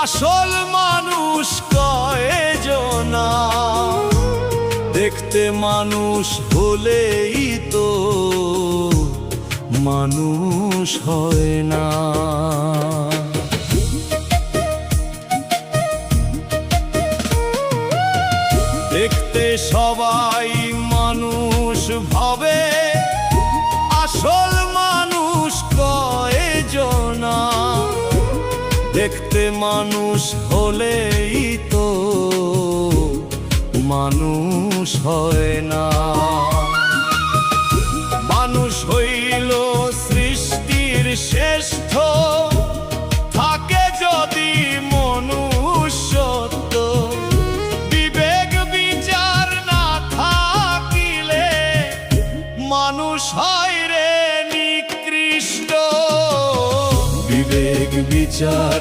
আসল মানুষ কয়জনা, দেখতে মানুষ হলেই তো মানুষ হয় না। দেখতে সবাই মানুষ ভাবে, আসল মানুষ কয়জনা, দেখতে মানুষ হলেই তো মানুষ হয় না। মানুষ হইল সৃষ্টির শ্রেষ্ঠ, থাকে যদি মনুষ্যত্ব, বিবেক বিচার না থাকিলে মানুষ হয় রে নিকৃষ্ট। বিবেক বিচার